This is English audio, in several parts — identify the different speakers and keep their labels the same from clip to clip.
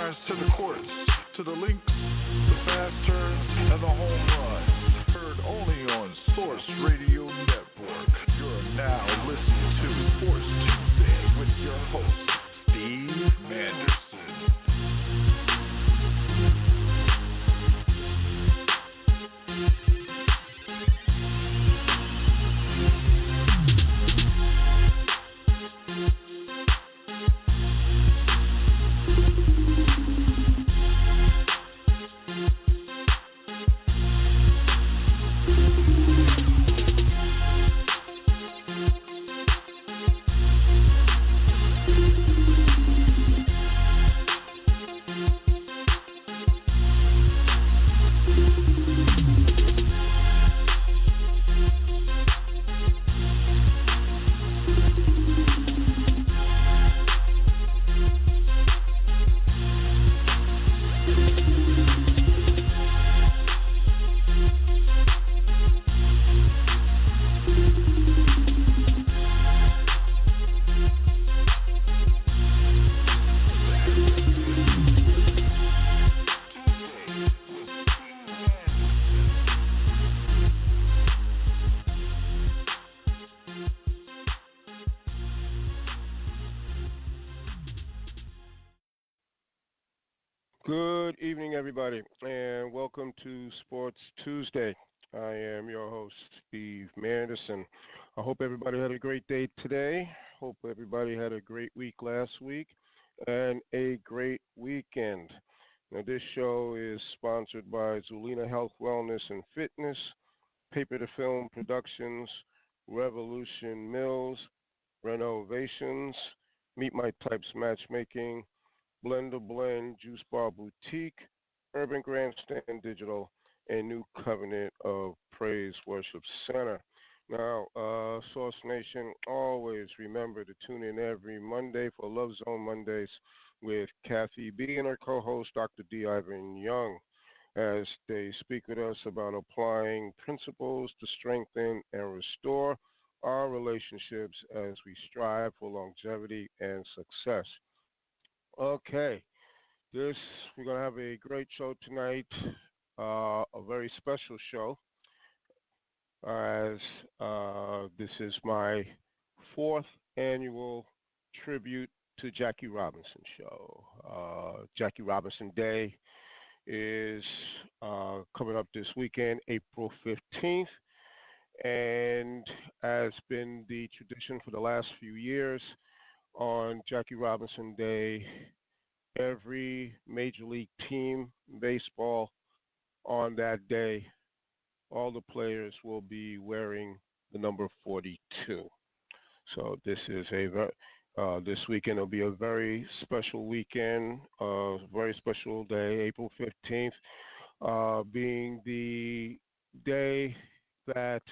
Speaker 1: drives to the courts, to the links, the fast turns, and the home runs. Heard only on Source Radio Network. You're now listening to Sports Tuesday with your host, Steve Manderson.
Speaker 2: Good evening, everybody, and welcome to Sports Tuesday. I am your host, Steve Manderson. I hope everybody had a great day today. Hope everybody had a great week last week and a great weekend. Now, this show is sponsored by Zulina Health, Wellness, and Fitness, Paper to Film Productions, Revolution Mills, Renovations, Meet My Types Matchmaking, Blender Blend, Juice Bar Boutique, Urban Grandstand Digital, and New Covenant of Praise Worship Center. Now, Source Nation, always remember to tune in every Monday for Love Zone Mondays with Kathy B. and her co-host, Dr. D. Ivan Young, as they speak with us about applying principles to strengthen and restore our relationships as we strive for longevity and success. Okay, we're going to have a great show tonight, a very special show, as this is my fourth annual tribute to Jackie Robinson show. Jackie Robinson Day is coming up this weekend, April 15th, and has been the tradition for the last few years. On Jackie Robinson Day, every major league team in baseball on that day, all the players will be wearing the number 42. So this is this weekend will be a very special weekend, a very special day, April 15th, being the day that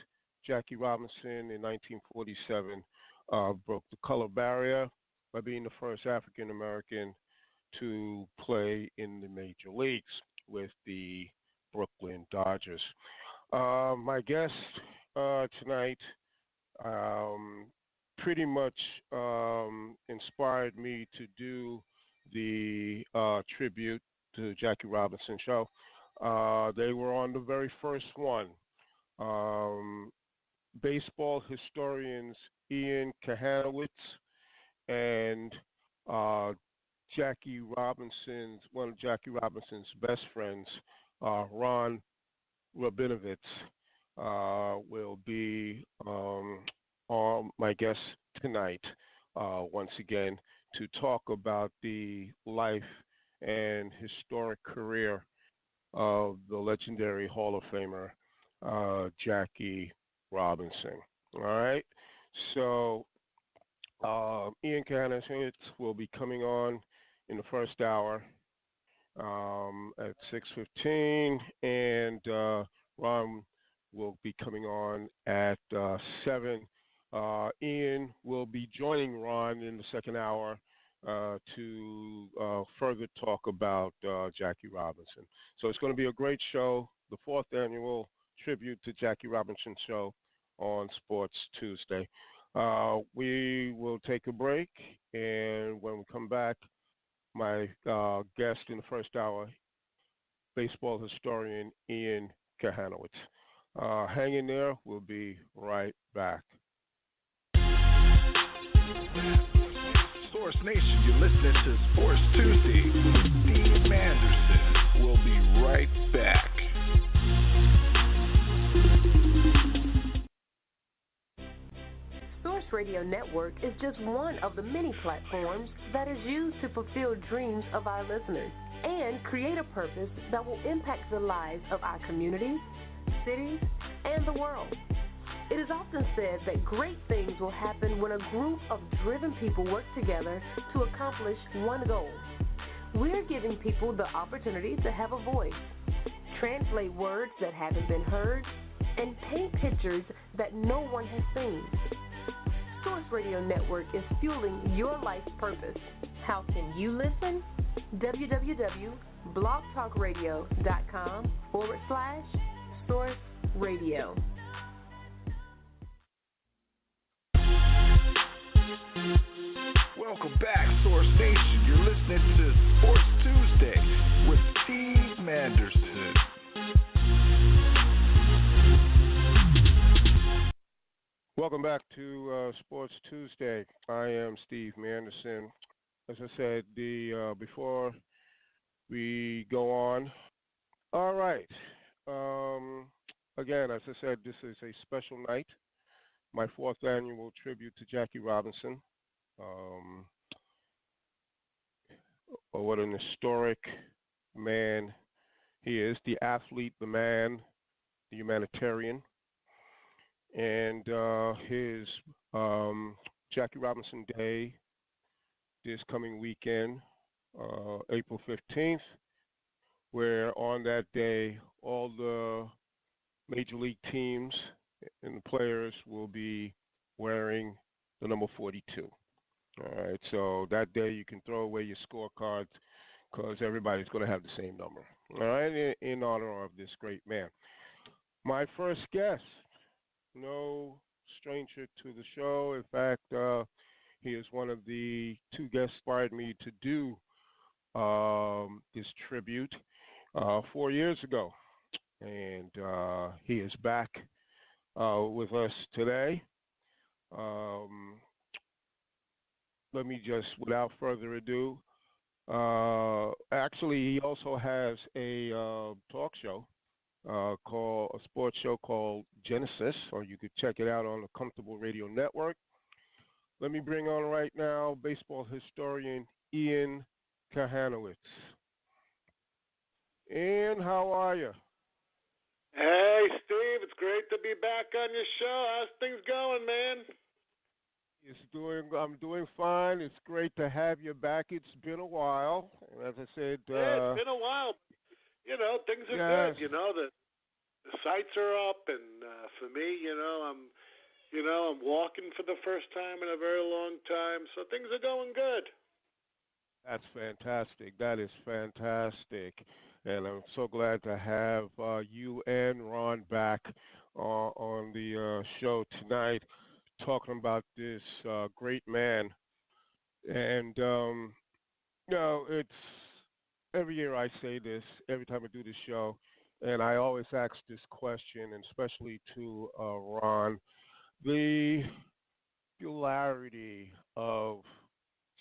Speaker 2: Jackie Robinson in 1947 broke the color barrier by being the first African American to play in the major leagues with the Brooklyn Dodgers. My guest tonight pretty much inspired me to do the tribute to Jackie Robinson show. They were on the very first one. Baseball historians Ian Kahanowitz and one of Jackie Robinson's best friends, Ron Rabinovitz, will be my guest tonight once again to talk about the life and historic career of the legendary Hall of Famer, Jackie Robinson. All right. So Ian Kahanowitz will be coming on in the first hour at 6:15, and Ron will be coming on at 7. Ian will be joining Ron in the second hour to further talk about Jackie Robinson. So it's going to be a great show, the fourth annual tribute to Jackie Robinson show on Sports Tuesday. We will take a break, and when we come back, my guest in the first hour, baseball historian Ian Kahanowitz. Hang in there. We'll be right back.
Speaker 1: Source Nation, you're listening to Sports Tuesday with Steve Manderson. We'll be right back.
Speaker 3: Source Radio Network is just one of the many platforms that is used to fulfill dreams of our listeners and create a purpose that will impact the lives of our communities, cities, and the world. It is often said that great things will happen when a group of driven people work together to accomplish one goal. We're giving people the opportunity to have a voice, translate words that haven't been heard, and paint pictures that no one has seen. Source Radio Network is fueling your life's purpose. How can you listen? www.blogtalkradio.com/Source Radio.
Speaker 1: Welcome back, Source Nation. You're listening to Sports Tuesday with Steve Manderson.
Speaker 2: Welcome back to Sports Tuesday. I am Steve Manderson. As I said, before we go on, all right. Again, as I said, this is a special night, my fourth annual tribute to Jackie Robinson. What an historic man he is, the athlete, the man, the humanitarian. And his Jackie Robinson Day this coming weekend, April 15th, where on that day all the major league teams and the players will be wearing the number 42. All right, so that day you can throw away your scorecards because everybody's going to have the same number. All right, in honor of this great man. My first guest, no stranger to the show. In fact, he is one of the two guests inspired me to do this tribute 4 years ago. And he is back with us today. Let me just, without further ado, actually, he also has a talk show. Called a sports show called Genesis, or you could check it out on the Comfortable Radio Network. Let me bring on right now baseball historian Ian Kahanowitz. Ian, how are you?
Speaker 4: Hey, Steve, it's great to be back on your show. How's things going, man?
Speaker 2: I'm doing fine. It's great to have you back. It's been a while. As I said,
Speaker 4: yeah, it's been a while. You know, things are good. You know, the sites are up, and for me, I'm walking for the first time in a very long time, so things are going good.
Speaker 2: That's fantastic. That is fantastic, and I'm so glad to have you and Ron back on the show tonight, talking about this great man. And it's. Every year I say this, every time I do this show, and I always ask this question, and especially to Ron, the popularity of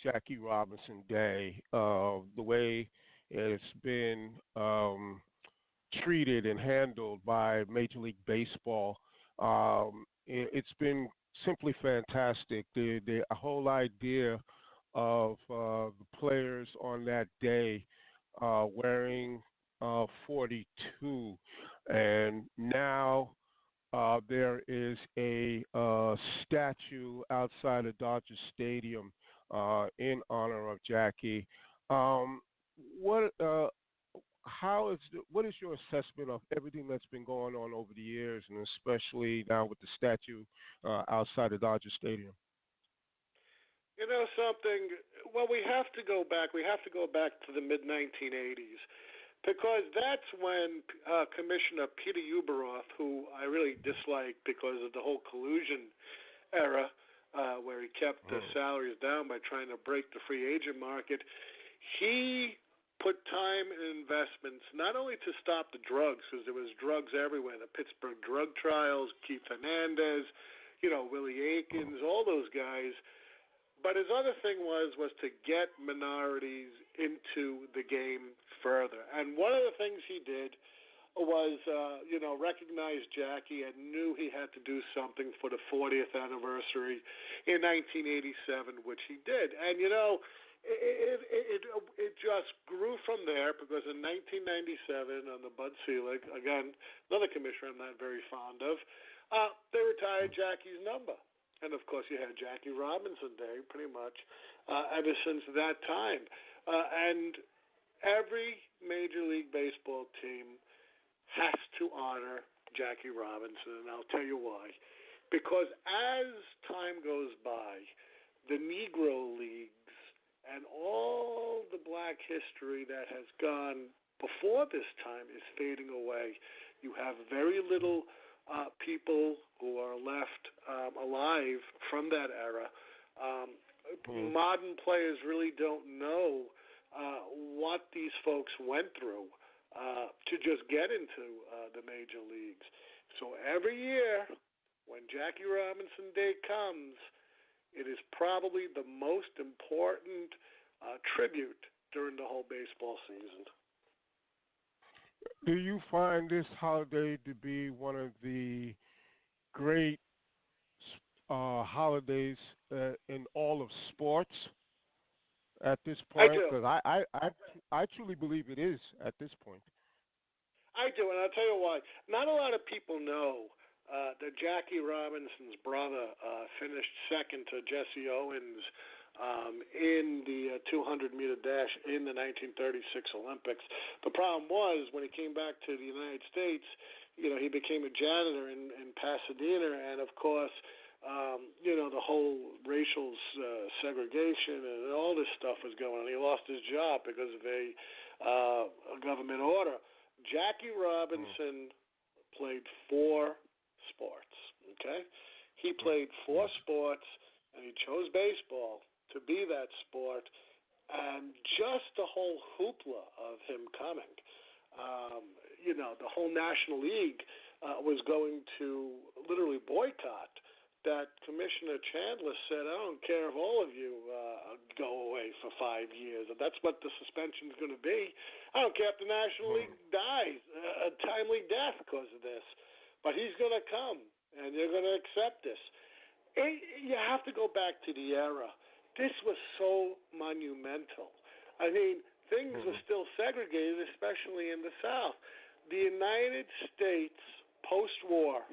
Speaker 2: Jackie Robinson Day, the way it's been treated and handled by Major League Baseball, it's been simply fantastic. The whole idea of the players on that day wearing 42, and now there is a statue outside of Dodger Stadium in honor of Jackie. What is your assessment of everything that's been going on over the years, and especially now with the statue outside of Dodger Stadium?
Speaker 4: You know something? Well, we have to go back. We have to go back to the mid-1980s, because that's when Commissioner Peter Uberoth, who I really disliked because of the whole collusion era, where he kept the salaries down by trying to break the free agent market, He put time and investments not only to stop the drugs, because there was drugs everywhere, the Pittsburgh drug trials, Keith Hernandez, Willie Aikens, all those guys. But his other thing was to get minorities into the game further. And one of the things he did was, recognize Jackie and knew he had to do something for the 40th anniversary in 1987, which he did. And, it just grew from there, because in 1997 on the Bud Selig, again, another commissioner I'm not very fond of, they retired Jackie's number. And, of course, you had Jackie Robinson Day pretty much ever since that time. And every Major League Baseball team has to honor Jackie Robinson, and I'll tell you why. Because as time goes by, the Negro Leagues and all the black history that has gone before this time is fading away. You have very little people who are left alive from that era. Modern players really don't know what these folks went through to just get into the major leagues. So every year, when Jackie Robinson Day comes, it is probably the most important tribute during the whole baseball season.
Speaker 2: Do you find this holiday to be one of the great holidays in all of sports at this point?
Speaker 4: I do.
Speaker 2: Because I truly believe it is at this point.
Speaker 4: I do, and I'll tell you why. Not a lot of people know that Jackie Robinson's brother finished second to Jesse Owens in the 200-meter dash in the 1936 Olympics. The problem was, when he came back to the United States, he became a janitor in Pasadena, and of course, the whole racial segregation and all this stuff was going on. He lost his job because of a government order. Jackie Robinson played 4 sports, okay? He played 4 sports, and he chose baseball to be that sport, and just the whole hoopla of him coming. The whole National League was going to literally boycott. That Commissioner Chandler said, I don't care if all of you go away for 5 years. If that's what the suspension is going to be. I don't care if the National League dies a timely death because of this. But he's going to come, and you're going to accept this. You have to go back to the era. This was so monumental. I mean, things were still segregated, especially in the South. The United States, post-war,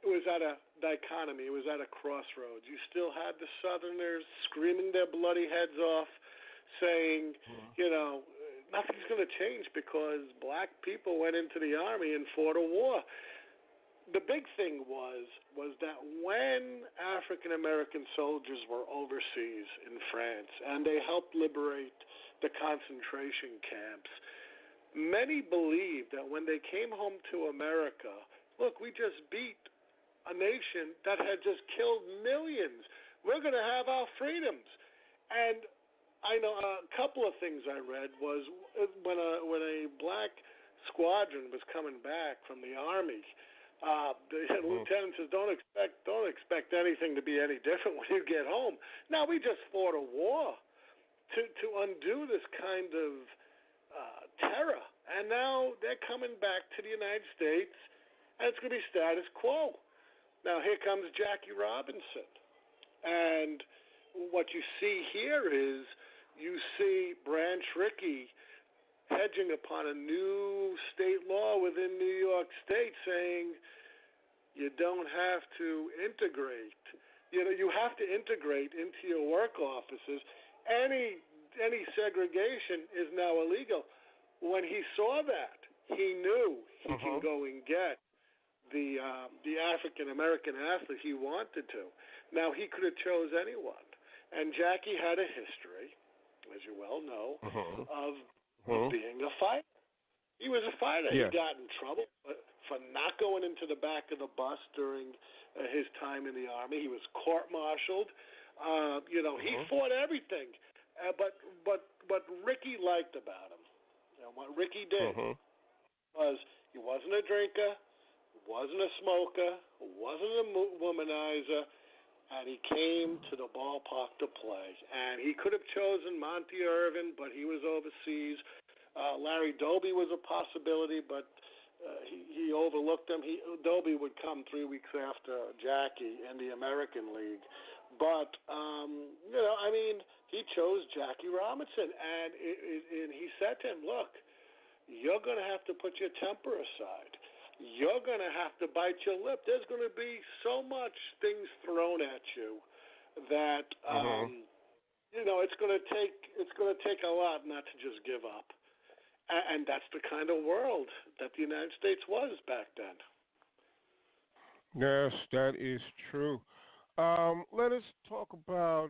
Speaker 4: it was at a dichotomy. It was at a crossroads. You still had the Southerners screaming their bloody heads off, saying, nothing's going to change because black people went into the army and fought a war. The big thing was that when African-American soldiers were overseas in France and they helped liberate the concentration camps, many believed that when they came home to America, look, we just beat a nation that had just killed millions. We're going to have our freedoms. And I know a couple of things I read was when a black squadron was coming back from the army, the lieutenant says, don't expect anything to be any different when you get home. Now, we just fought a war to undo this kind of terror. And now they're coming back to the United States, and it's going to be status quo. Now, here comes Jackie Robinson. And what you see here is you see Branch Rickey hedging upon a new state law within New York State saying you don't have to integrate. You have to integrate into your work offices. Any segregation is now illegal. When he saw that, he knew he can go and get the African-American athlete he wanted to. Now, he could have chose anyone. And Jackie had a history, as you well know, of being a fighter. He was a fighter. Yeah. He got in trouble for not going into the back of the bus during his time in the Army. He was court-martialed. He fought everything. But what Ricky liked about him, what Ricky did was he wasn't a drinker, wasn't a smoker, wasn't a womanizer, and he came to the ballpark to play. And he could have chosen Monty Irvin, but he was overseas. Larry Doby was a possibility, but he overlooked him. Doby would come 3 weeks after Jackie in the American League. But, he chose Jackie Robinson, and he said to him, look, you're going to have to put your temper aside. You're going to have to bite your lip. There's going to be so much things thrown at you that, it's going to take a lot not to just give up. And that's the kind of world that the United States was back then.
Speaker 2: Yes, that is true. Let us talk about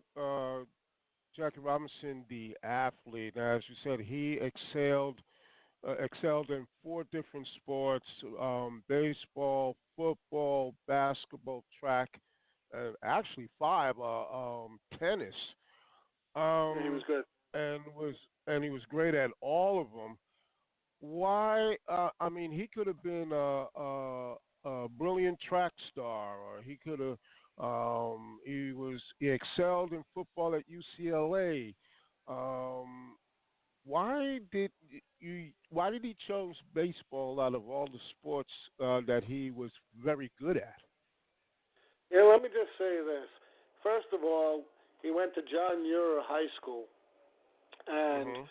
Speaker 2: Jackie Robinson, the athlete. Now, as you said, he excelled in 4 different sports: baseball, football, basketball, track, and actually 5, tennis.
Speaker 4: He was good,
Speaker 2: and he was great at all of them. Why? He could have been a brilliant track star, or he could have. He excelled in football at UCLA. Why did he choose baseball out of all the sports that he was very good at?
Speaker 4: Yeah, let me just say this. First of all, he went to John Muir High School, and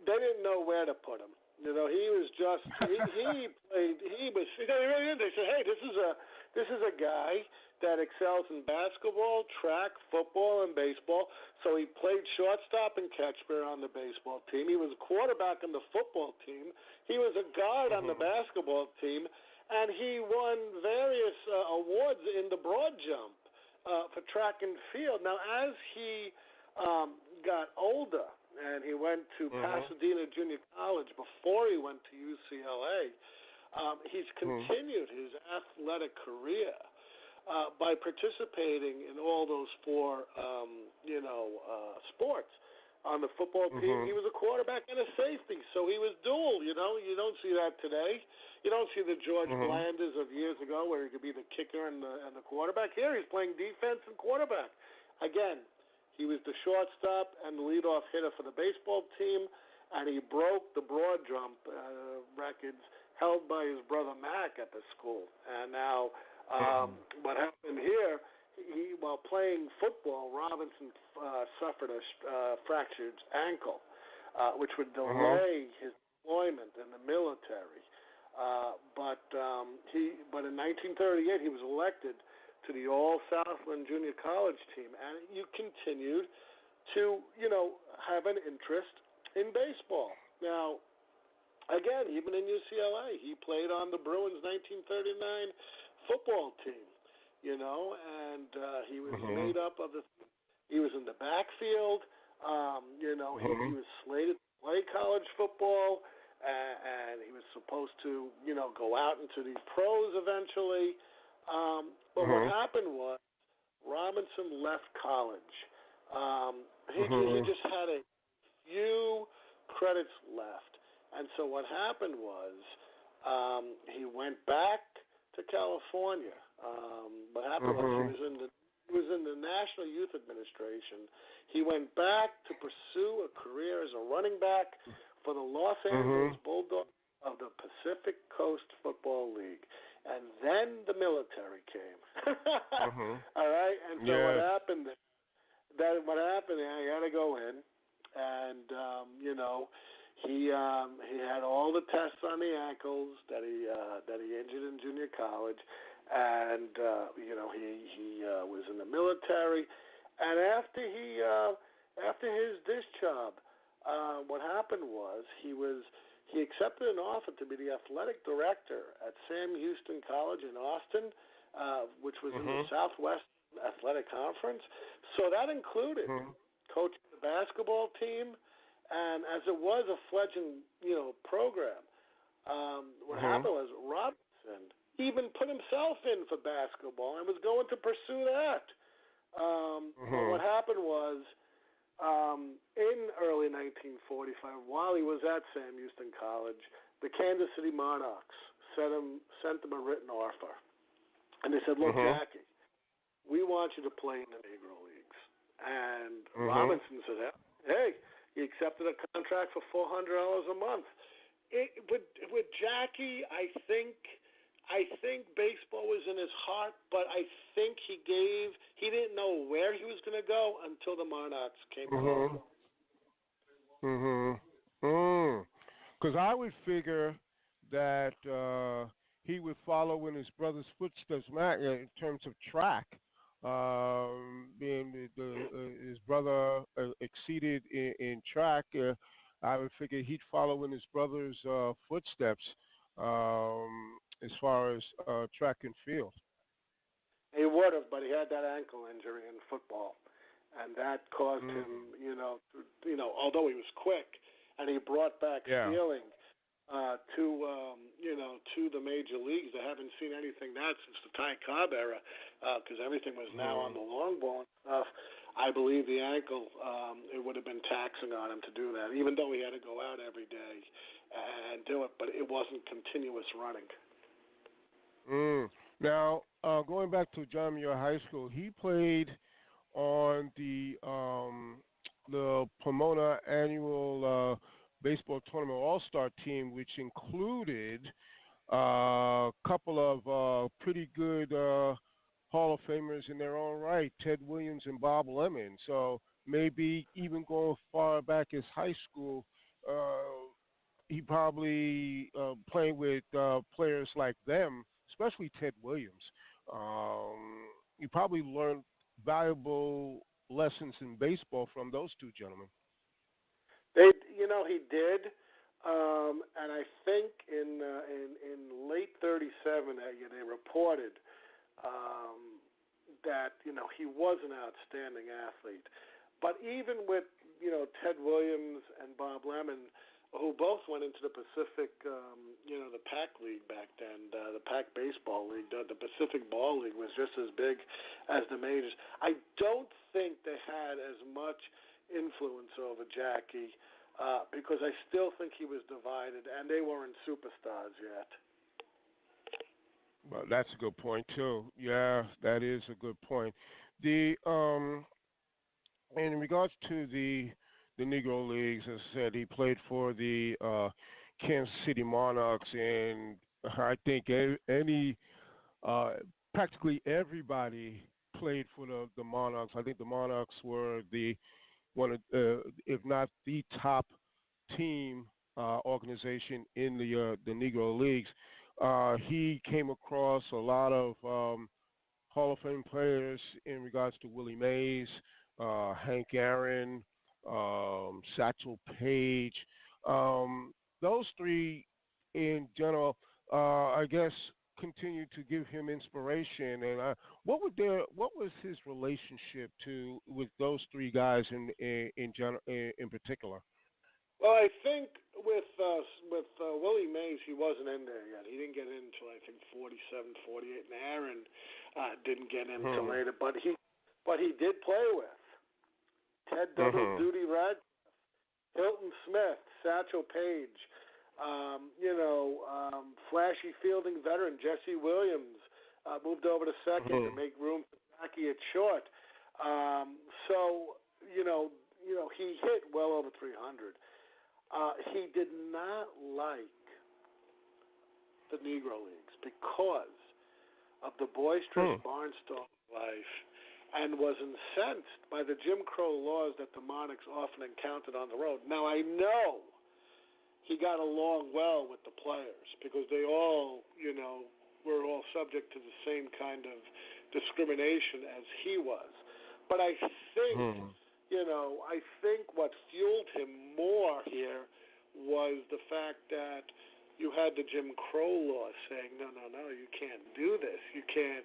Speaker 4: they didn't know where to put him. He was just he played. He was. They said, hey, this is a guy that excels in basketball, track, football, and baseball. So he played shortstop and catcher on the baseball team. He was a quarterback on the football team. He was a guard on the basketball team, and he won various awards in the broad jump for track and field. Now, as he got older and he went to Pasadena Junior College before he went to UCLA, he's continued his athletic career by participating in all those 4, sports. On the football team, he was a quarterback and a safety, so he was dual. You don't see that today. You don't see the George Blanders of years ago where he could be the kicker and the quarterback. Here he's playing defense and quarterback. Again, he was the shortstop and the leadoff hitter for the baseball team, and he broke the broad jump records held by his brother Mac at the school. And now what happened here, while playing football, Robinson suffered a fractured ankle, which would delay his deployment in the military. But in 1938, he was elected to the All-Southland Junior College team, and you continued to, have an interest in baseball. Now, again, even in UCLA, he played on the Bruins' 1939 football team, and he was made up of he was in the backfield, he was slated to play college football, and he was supposed to, go out into the pros eventually. But what happened was Robinson left college. He just had a few credits left. And so what happened was he went back to California. What happened was he was in the National Youth Administration. He went back to pursue a career as a running back for the Los Angeles Bulldogs of the Pacific Coast Football League. And then the military came. All right? And so what happened he had to go in, and, he had all the tests on the ankles that he injured in junior college, and, he was in the military. And after his discharge, what happened was he accepted an offer to be the athletic director at Sam Houston College in Austin, which was in the Southwest Athletic Conference. So that included coaching the basketball team, and as it was a fledgling, program, what happened was Robinson even put himself in for basketball and was going to pursue that. But what happened was, in early 1945, while he was at Sam Houston College, the Kansas City Monarchs sent him a written offer. And they said, look, Jackie, we want you to play in the Negro Leagues. And Robinson said, hey, he accepted a contract for $400 a month. With Jackie, I think baseball was in his heart, but I think he didn't know where he was going to go until the Monarchs came along.
Speaker 2: Because I would figure that he would follow in his brother's footsteps in terms of track. Being his brother exceeded in track, I would figure he'd follow in his brother's footsteps as far as track and field.
Speaker 4: He would have, but he had that ankle injury in football, and that caused him, although he was quick, and he brought back stealing to the major leagues. They haven't seen anything since the Ty Cobb era, because everything was now on the long ball and stuff. I believe the ankle, it would have been taxing on him to do that, even though he had to go out every day and do it, but it wasn't continuous running.
Speaker 2: Now, going back to John Muir High School, he played on the Pomona annual baseball tournament all-star team, which included a couple of pretty good Hall of Famers in their own right, Ted Williams and Bob Lemon. So maybe even going far back as high school, he probably playing with players like them, especially Ted Williams. You probably learned valuable lessons in baseball from those two gentlemen.
Speaker 4: He did, and I think in late '37, they reported that he was an outstanding athlete. But even with Ted Williams and Bob Lemon, who both went into the Pacific, the PAC League back then, the PAC Baseball League, the Pacific Ball League was just as big as the majors. I don't think they had as much influence over Jackie because I still think he was divided, and they weren't superstars yet.
Speaker 2: Well, that's a good point too. Yeah, that is a good point. In regards to the Negro Leagues, as I said, he played for the Kansas City Monarchs, and I think practically everybody played for the Monarchs. I think the Monarchs were one of, if not the top team organization in the Negro Leagues. He came across a lot of Hall of Fame players in regards to Willie Mays, Hank Aaron, Satchel Paige. Those three, in general, I guess, continued to give him inspiration. And what was his relationship with those three guys in particular?
Speaker 4: Well, I think with Willie Mays, he wasn't in there yet. He didn't get in until I think 47, 48, and Aaron didn't get in until later. But he did play with Ted Double Duty Radcliffe, Hilton Smith, Satchel Paige, flashy fielding veteran Jesse Williams moved over to second to make room for Jackie at short. He hit well over 300. He did not like the Negro Leagues because of the boisterous barnstorm life, and was incensed by the Jim Crow laws that the Monarchs often encountered on the road. Now, I know he got along well with the players because they all, were all subject to the same kind of discrimination as he was. But I think, I think what fueled him more here was the fact that you had the Jim Crow law saying, no, you can't do this. You can't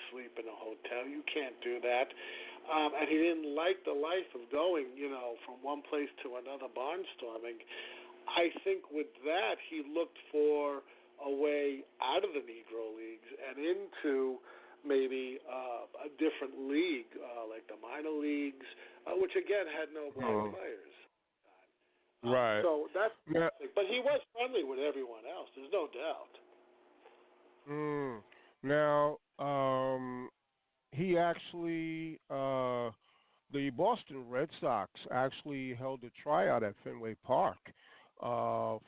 Speaker 4: sleep in a hotel. You can't do that. And he didn't like the life of going, from one place to another barnstorming. I think with that, he looked for a way out of the Negro Leagues and into maybe a different league, like the minor leagues, which again had no black players.
Speaker 2: Right.
Speaker 4: So that's, but he was friendly with everyone else. There's no doubt.
Speaker 2: Now, he actually, the Boston Red Sox actually held a tryout at Fenway Park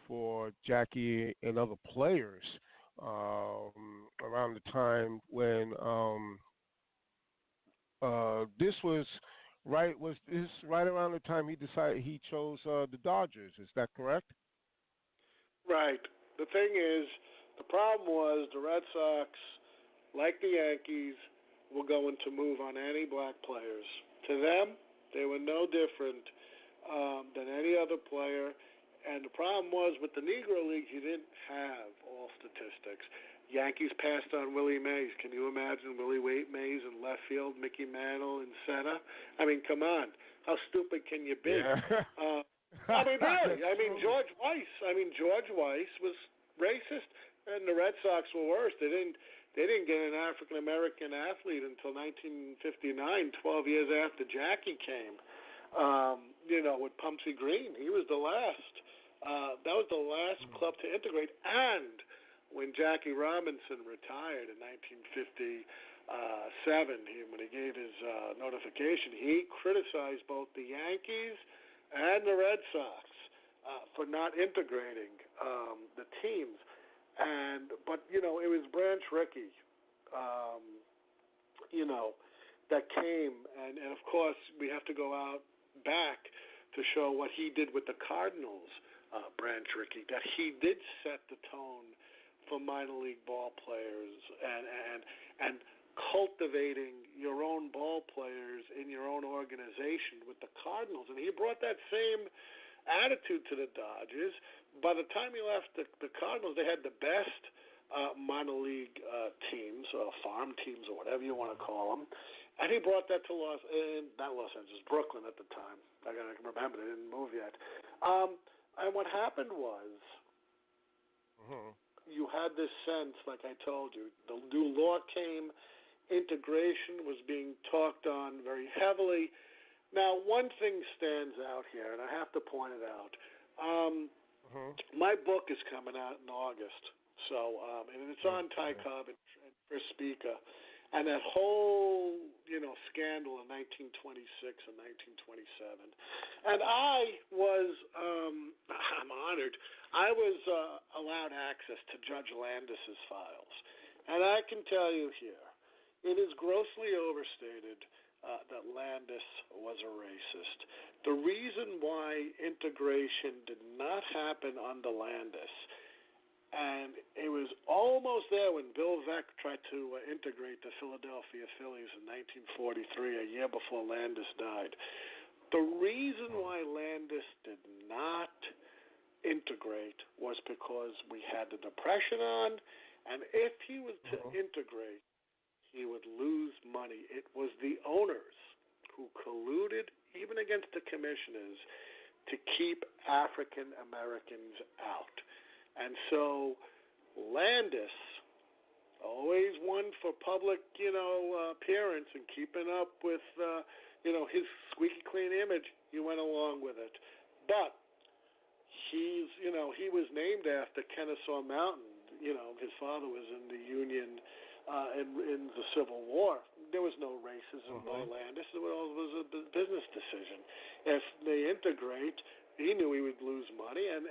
Speaker 2: for Jackie and other players around the time when this was right. Was this right around the time he decided he chose the Dodgers? Is that correct?
Speaker 4: Right. The thing is, the problem was the Red Sox, like the Yankees, were going to move on any black players. To them, they were no different than any other player. And the problem was with the Negro Leagues, you didn't have all statistics. Yankees passed on Willie Mays. Can you imagine Willie Mays in left field, Mickey Mantle in center? I mean, come on. How stupid can you be?
Speaker 2: Yeah.
Speaker 4: I mean, really. I mean, George Weiss was racist, and the Red Sox were worse. They didn't get an African American athlete until 1959, 12 years after Jackie came. With Pumpsy Green, he was the last. That was the last club to integrate. And when Jackie Robinson retired in 1957, when he gave his notification, he criticized both the Yankees and the Red Sox for not integrating the teams. But it was Branch Rickey, that came, and of course we have to go out back to show what he did with the Cardinals, Branch Rickey, that he did set the tone for minor league ball players and cultivating your own ball players in your own organization with the Cardinals. And he brought that same attitude to the Dodgers. By the time he left the Cardinals, they had the best minor league teams, or farm teams, or whatever you want to call them. And he brought that to Brooklyn at the time. I can remember, they didn't move yet. And what happened was, you had this sense, like I told you, the new law came, integration was being talked on very heavily. Now, one thing stands out here, and I have to point it out. My book is coming out in August, so and it's on Ty Cobb and Chris Spica. And that whole, scandal in 1926 and 1927. And I was, I'm honored, I was allowed access to Judge Landis's files. And I can tell you here, it is grossly overstated that Landis was a racist. The reason why integration did not happen under Landis, and it was almost there when Bill Veeck tried to integrate the Philadelphia Phillies in 1943, a year before Landis died. The reason why Landis did not integrate was because we had the Depression on, and if he was to integrate, he would lose money. It was the owners who colluded, even against the commissioners, to keep African Americans out. And so Landis, always one for public, appearance and keeping up with, his squeaky clean image, he went along with it. But he was named after Kennesaw Mountain. His father was in the Union in the Civil War. There was no racism by Landis. It was a business decision. If they integrate, he knew he would lose money, and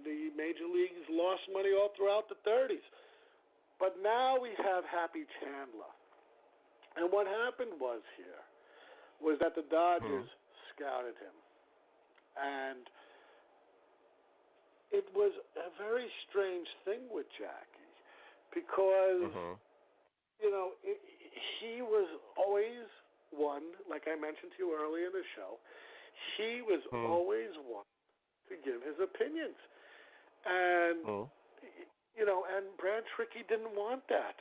Speaker 4: the major leagues lost money all throughout the 30s. But now we have Happy Chandler. And what happened was that the Dodgers scouted him. And it was a very strange thing with Jackie because, he was always one, like I mentioned to you earlier in the show, he was always one to give his opinions. And, and Branch Rickey didn't want that.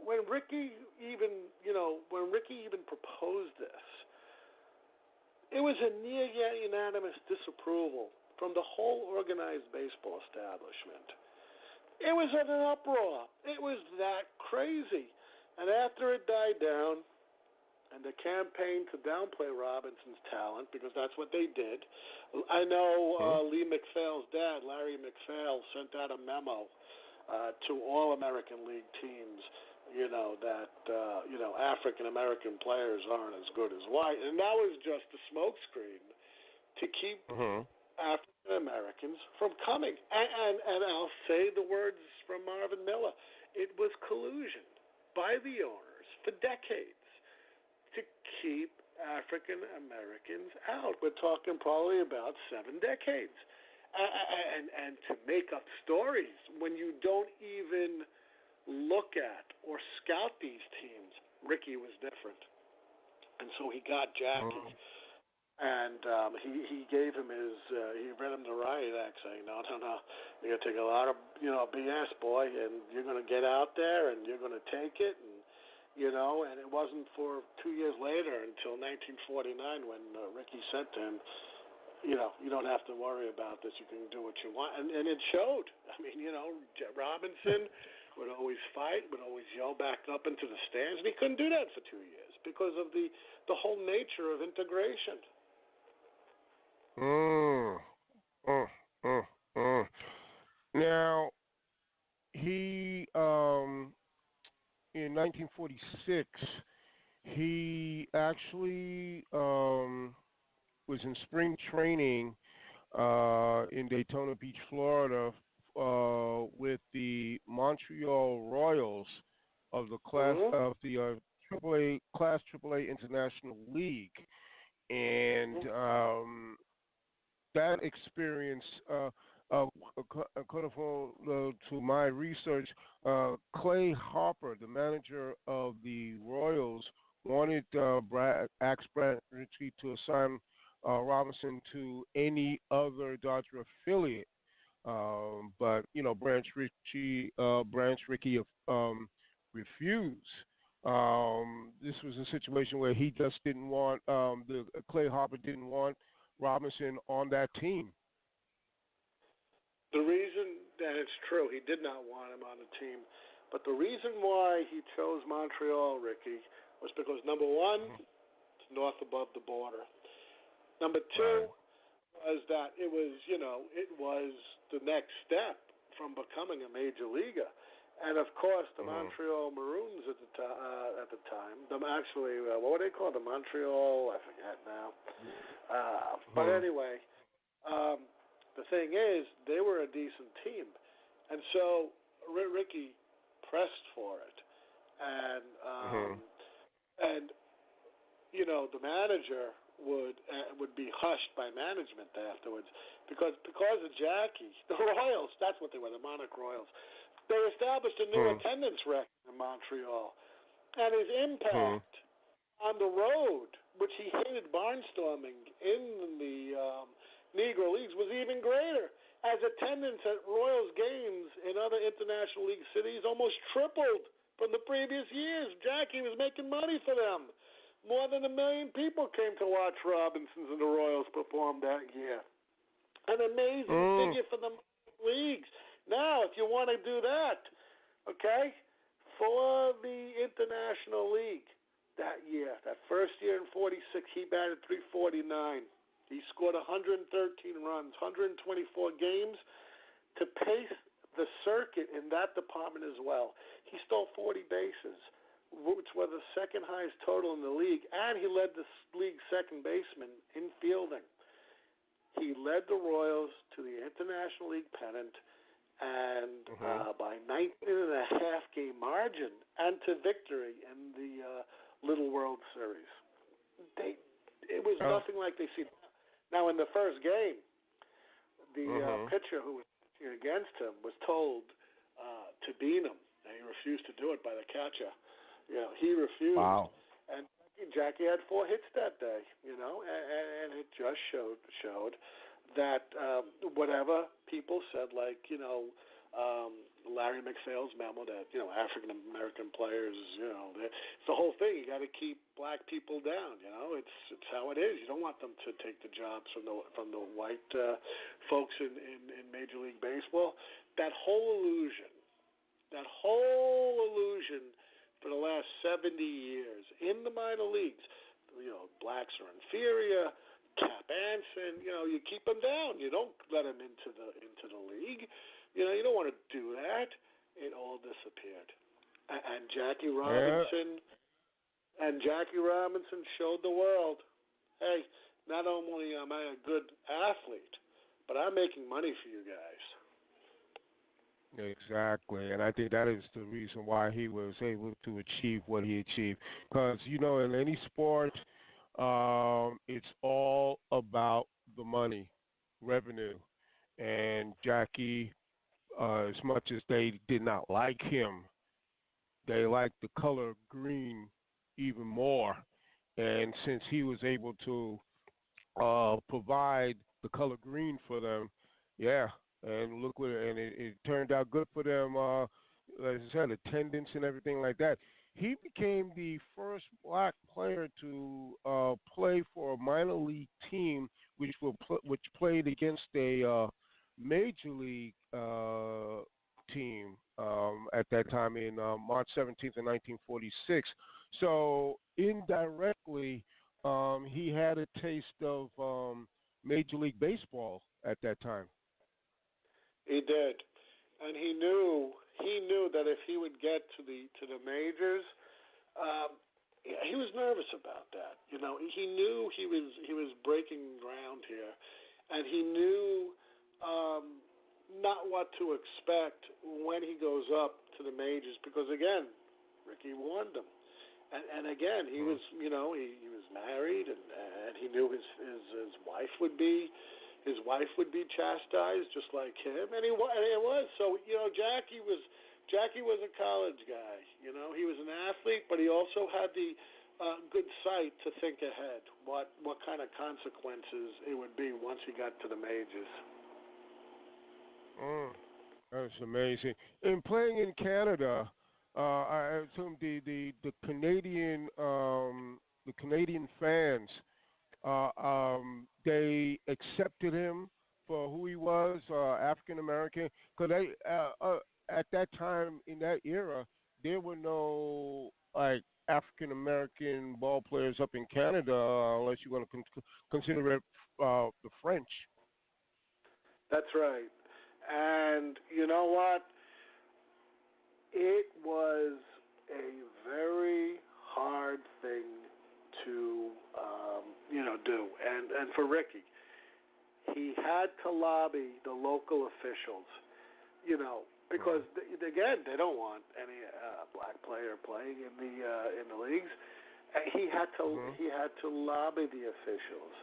Speaker 4: When Rickey even proposed this, it was a near unanimous disapproval from the whole organized baseball establishment. It was an uproar. It was that crazy. And after it died down, and the campaign to downplay Robinson's talent, because that's what they did. I know Lee McPhail's dad, Larry McPhail, sent out a memo to all American League teams, that African American players aren't as good as white, and that was just a smokescreen to keep African Americans from coming. And I'll say the words from Marvin Miller: it was collusion by the owners for decades to keep African Americans out. We're talking probably about 7 decades. And to make up stories when you don't even look at or scout these teams. Ricky was different. And so he got Jackie. And he gave him he read him the riot act saying, no, you're going to take a lot of, BS, boy, and you're going to get out there and you're going to take it. And it wasn't for 2 years later until 1949 when Ricky said to him, you don't have to worry about this. You can do what you want. And it showed. I mean, Robinson would always fight, would always yell back up into the stands, and he couldn't do that for 2 years because of the whole nature of integration.
Speaker 2: Now, he... in 1946, he actually was in spring training in Daytona Beach, Florida, with the Montreal Royals of the class of the AAA International League, and that experience. According to my research, Clay Harper, the manager of the Royals, wanted asked Branch Rickey to assign Robinson to any other Dodger affiliate, but Branch Rickey refused. This was a situation where he just didn't want Clay Harper didn't want Robinson on that team.
Speaker 4: The reason that it's true, he did not want him on the team, but the reason why he chose Montreal, Ricky, was because, number one, it's north above the border. Number two was that it was the next step from becoming a major leaguer. And, of course, the Montreal Maroons at the time, what were they called? The Montreal, I forget now. But anyway, the thing is, they were a decent team. And so Ricky pressed for it. And the manager would be hushed by management afterwards because of Jackie. The Royals, that's what they were, the Monarch Royals. They established a new attendance record in Montreal. And his impact on the road, which he hated barnstorming in the Negro Leagues, was even greater, as attendance at Royals games in other International League cities almost tripled from the previous years. Jackie was making money for them. More than 1 million people came to watch Robinsons and the Royals perform that year. An amazing figure for the leagues. Now, if you want to do that, okay, for the International League that year, that first year in 46, he batted .349. He scored 113 runs, 124 games to pace the circuit in that department as well. He stole 40 bases, which was the second highest total in the league, and he led the league's second baseman in fielding. He led the Royals to the International League pennant, and by 19.5 game margin, and to victory in the Little World Series. It was nothing like they see now. In the first game, the pitcher who was pitching against him was told to beat him, and he refused to do it by the catcher. He refused. Wow. And Jackie had 4 hits that day, and it just showed that whatever people said, like, Larry McPhail's memo that African American players, it's the whole thing. You got to keep black people down. It's how it is. You don't want them to take the jobs from the white folks in Major League Baseball. That whole illusion for the last 70 years in the minor leagues. Blacks are inferior. Cap Anson, you keep them down. You don't let them into the league. You don't want to do that. It all disappeared. And Jackie Robinson showed the world, hey, not only am I a good athlete, but I'm making money for you guys.
Speaker 2: Exactly, and I think that is the reason why he was able to achieve what he achieved. Because, in any sport, it's all about the money, revenue. And Jackie, as much as they did not like him, they liked the color green even more. And since he was able to provide the color green for them, and look and it turned out good for them. As I said, attendance and everything like that. He became the first black player to play for a minor league team, which played against a major league team at that time in March 17th of 1946. So indirectly, he had a taste of Major League Baseball at that time.
Speaker 4: He did, and he knew that if he would get to the majors, he was nervous about that. He knew he was breaking ground here, and he knew not what to expect when he goes up to the majors, because again, Ricky warned him, and again he was he was married, and he knew his wife would be. His wife would be chastised just like him, and it was. So Jackie was a college guy. He was an athlete, but he also had the good sight to think ahead what kind of consequences it would be once he got to the majors.
Speaker 2: That's amazing. In playing in Canada, I assume the Canadian fans. They accepted him for who he was, African American. Because at that time in that era, there were no African American ball players up in Canada, unless you want to consider it the French.
Speaker 4: That's right. And you know what? It was a very hard thing to do, and for Ricky, he had to lobby the local officials, because again, they don't want any black player playing in the leagues. He had to lobby the officials,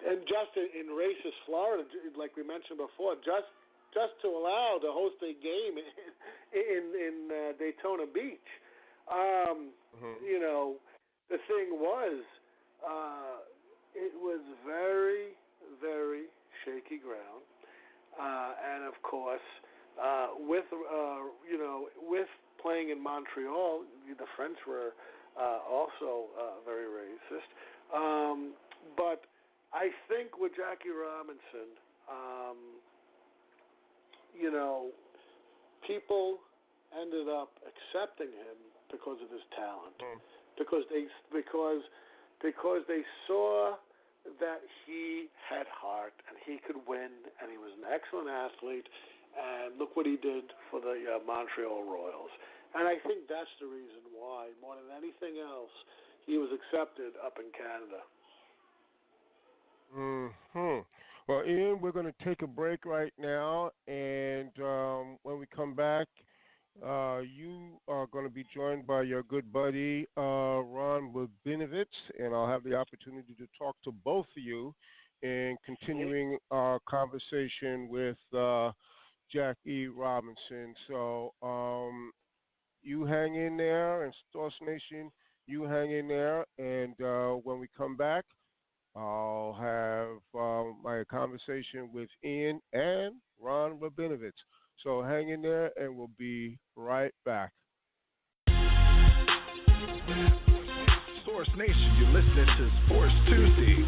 Speaker 4: and just in racist Florida, like we mentioned before, just to allow to host a game in Daytona Beach. The thing was, it was very, very shaky ground, and of course, with playing in Montreal, the French were also very racist. But I think with Jackie Robinson, people ended up accepting him because of his talent. Because they saw that he had heart and he could win, and he was an excellent athlete, and look what he did for the Montreal Royals. And I think that's the reason why, more than anything else, he was accepted up in Canada.
Speaker 2: Well, Ian, we're going to take a break right now, and when we come back, you are going to be joined by your good buddy, Ron Rabinovitz, and I'll have the opportunity to talk to both of you in continuing our conversation with Jackie Robinson. So you hang in there, and Stars Nation, you hang in there, and when we come back, I'll have my conversation with Ian and Ron Rabinovitz. So hang in there, and we'll be right back.
Speaker 1: Source Nation, you're listening to Sports Tuesday